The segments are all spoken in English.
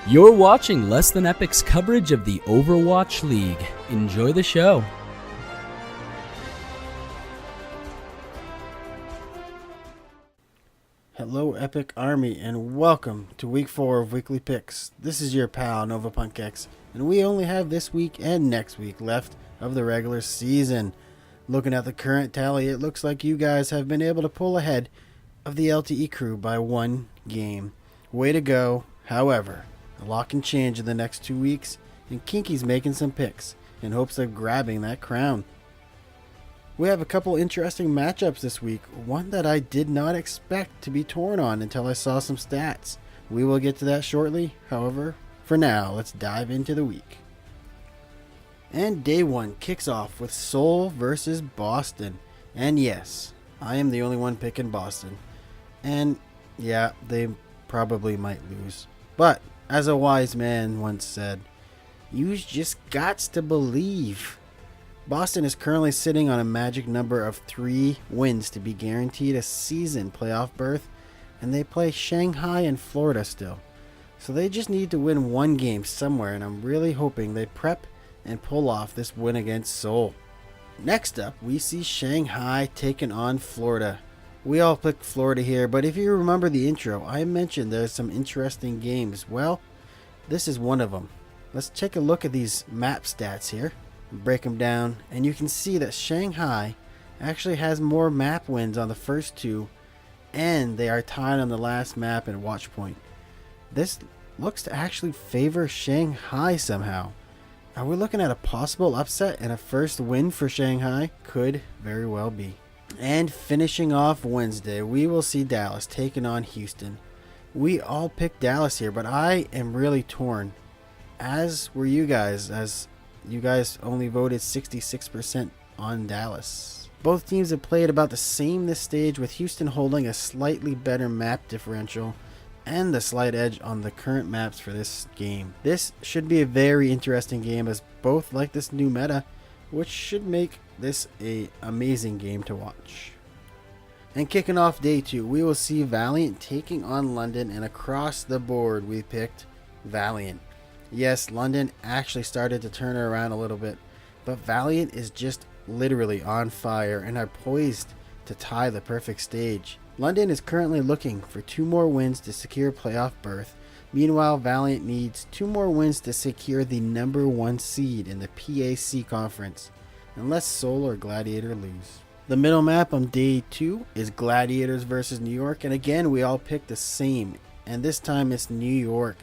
You're watching Less Than Epic's coverage of the Overwatch League. Enjoy the show. Hello Epic Army and welcome to week 4 of Weekly Picks. This is your pal NovaPunkX, and we only have this week and next week left of the regular season. Looking at the current tally, it looks like you guys have been able to pull ahead of the LTE crew by one game. Way to go. However, a lot can change in the next 2 weeks, and Kinky's making some picks in hopes of grabbing that crown. We have a couple interesting matchups this week, one that I did not expect to be torn on until I saw some stats. We will get to that shortly, however, for now, let's dive into the week. And day 1 kicks off with Seoul versus Boston. And yes, I am the only one picking Boston. And yeah, they probably might lose. But as a wise man once said, you just gots to believe. Boston is currently sitting on a magic number of 3 wins to be guaranteed a season playoff berth, and they play Shanghai and Florida still. So they just need to win one game somewhere, and I'm really hoping they prep and pull off this win against Seoul. Next up, we see Shanghai taking on Florida. We all picked Florida here, but if you remember the intro, I mentioned there's some interesting games. Well, this is one of them. Let's take a look at these map stats here, break them down, and you can see that Shanghai actually has more map wins on the first 2, and they are tied on the last map in watch point. This looks to actually favor Shanghai somehow. Are we looking at a possible upset, and a first win for Shanghai? Could very well be. And finishing off Wednesday, we will see Dallas taking on Houston. We all picked Dallas here, but I am really torn, as were you guys, as you guys only voted 66% on Dallas. Both teams have played about the same this stage, with Houston holding a slightly better map differential and the slight edge on the current maps for this game. This should be a very interesting game, as both like this new meta, which should make this an amazing game to watch. And kicking off day 2, we will see Valiant taking on London, and across the board we picked Valiant. Yes, London actually started to turn it around a little bit, but Valiant is just literally on fire and are poised to tie the perfect stage. London is currently looking for 2 more wins to secure playoff berth. Meanwhile, Valiant needs 2 more wins to secure the number 1 seed in the PAC conference, unless Seoul or Gladiator lose. The middle map on day 2 is Gladiators versus New York, and again we all picked the same, and this time it's New York.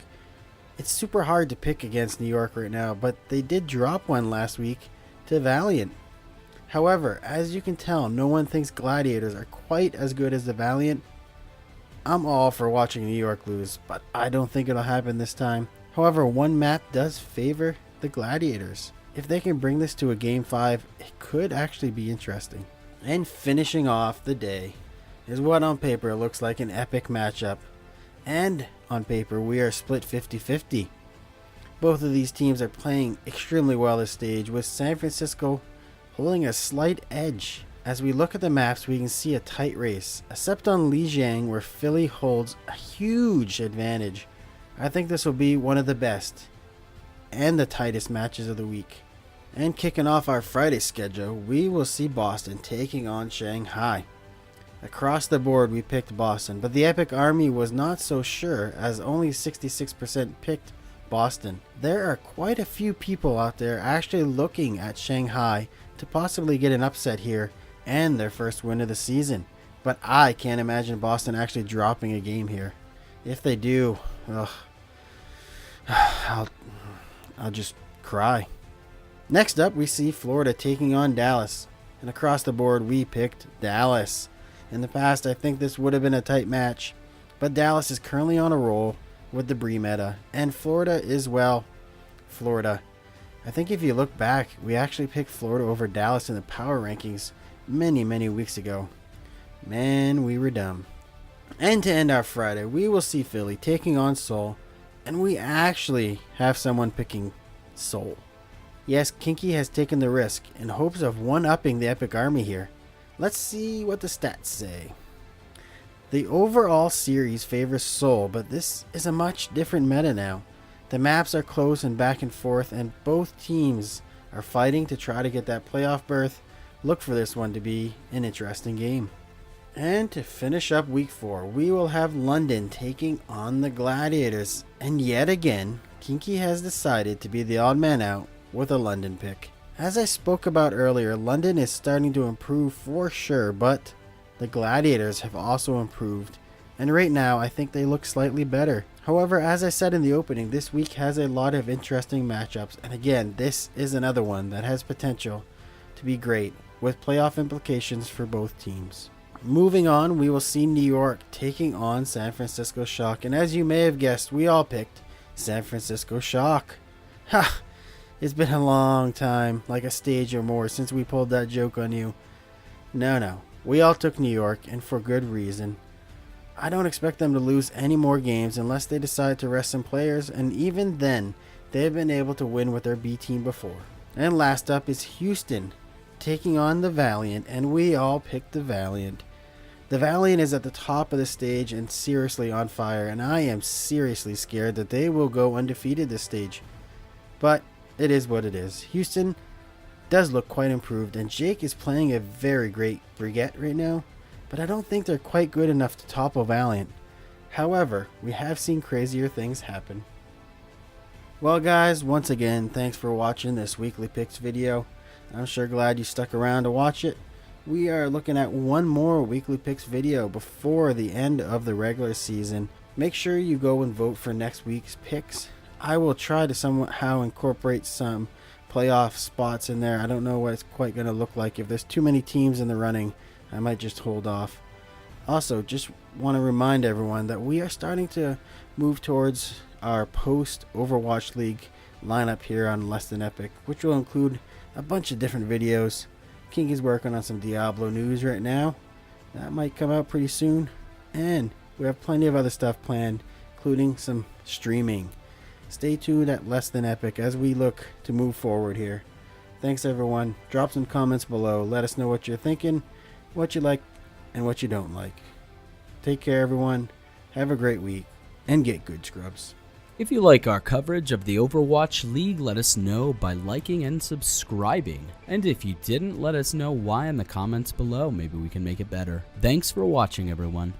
It's super hard to pick against New York right now, but they did drop one last week to Valiant. However, as you can tell, no one thinks Gladiators are quite as good as the Valiant. I'm all for watching New York lose, but I don't think it'll happen this time. However, one map does favor the Gladiators. If they can bring this to a Game 5, it could actually be interesting. And finishing off the day is what on paper looks like an epic matchup. And on paper, we are split 50-50. Both of these teams are playing extremely well this stage, with San Francisco holding a slight edge. As we look at the maps, we can see a tight race, except on Lijiang, where Philly holds a huge advantage. I think this will be one of the best and the tightest matches of the week. And kicking off our Friday schedule, we will see Boston taking on Shanghai. Across the board, we picked Boston, but the Epic Army was not so sure, as only 66% picked Boston. There are quite a few people out there actually looking at Shanghai to possibly get an upset here and their first win of the season, but I can't imagine Boston actually dropping a game here. If they do, I'll just cry. Next up, we see Florida taking on Dallas, and across the board we picked Dallas. In the past, I think this would have been a tight match, but Dallas is currently on a roll with the Bree meta, and Florida is, well, Florida. I think if you look back, we actually picked Florida over Dallas in the power rankings many weeks ago. Man, we were dumb. And to end our Friday, we will see Philly taking on Seoul, and we actually have someone picking Seoul. Yes, Kinky has taken the risk in hopes of one-upping the Epic Army here. Let's see what the stats say. The overall series favors Seoul, but this is a much different meta now. The maps are close and back and forth, and both teams are fighting to try to get that playoff berth. Look for this one to be an interesting game. And to finish up week 4, we will have London taking on the Gladiators. And yet again, Kinky has decided to be the odd man out with a London pick. As I spoke about earlier, London is starting to improve for sure, but the Gladiators have also improved. And right now, I think they look slightly better. However, as I said in the opening, this week has a lot of interesting matchups. And again, this is another one that has potential to be great, with playoff implications for both teams. Moving on, we will see New York taking on San Francisco Shock. And as you may have guessed, we all picked San Francisco Shock. Ha! It's been a long time, like a stage or more, since we pulled that joke on you. No. We all took New York, and for good reason. I don't expect them to lose any more games unless they decide to rest some players, and even then, they have been able to win with their B team before. And last up is Houston taking on the Valiant, and we all picked the Valiant. The Valiant is at the top of the stage and seriously on fire, and I am seriously scared that they will go undefeated this stage. But it is what it is. Houston does look quite improved, and Jake is playing a very great Brigette right now, but I don't think they're quite good enough to topple Valiant. However, we have seen crazier things happen. Well guys, once again, thanks for watching this weekly picks video. I'm sure glad you stuck around to watch it. We are looking at one more weekly picks video before the end of the regular season. Make sure you go and vote for next week's picks. I will try to somehow incorporate some playoff spots in there. I don't know what it's quite going to look like. If there's too many teams in the running, I might just hold off. Also, just want to remind everyone that we are starting to move towards our post Overwatch League lineup here on Less Than Epic, which will include a bunch of different videos. King is working on some Diablo news right now. That might come out pretty soon. And we have plenty of other stuff planned, including some streaming. Stay tuned at Less Than Epic as we look to move forward here. Thanks everyone. Drop some comments below. Let us know what you're thinking, what you like, and what you don't like. Take care everyone. Have a great week. And get good scrubs. If you like our coverage of the Overwatch League, let us know by liking and subscribing. And if you didn't, let us know why in the comments below. Maybe we can make it better. Thanks for watching, everyone.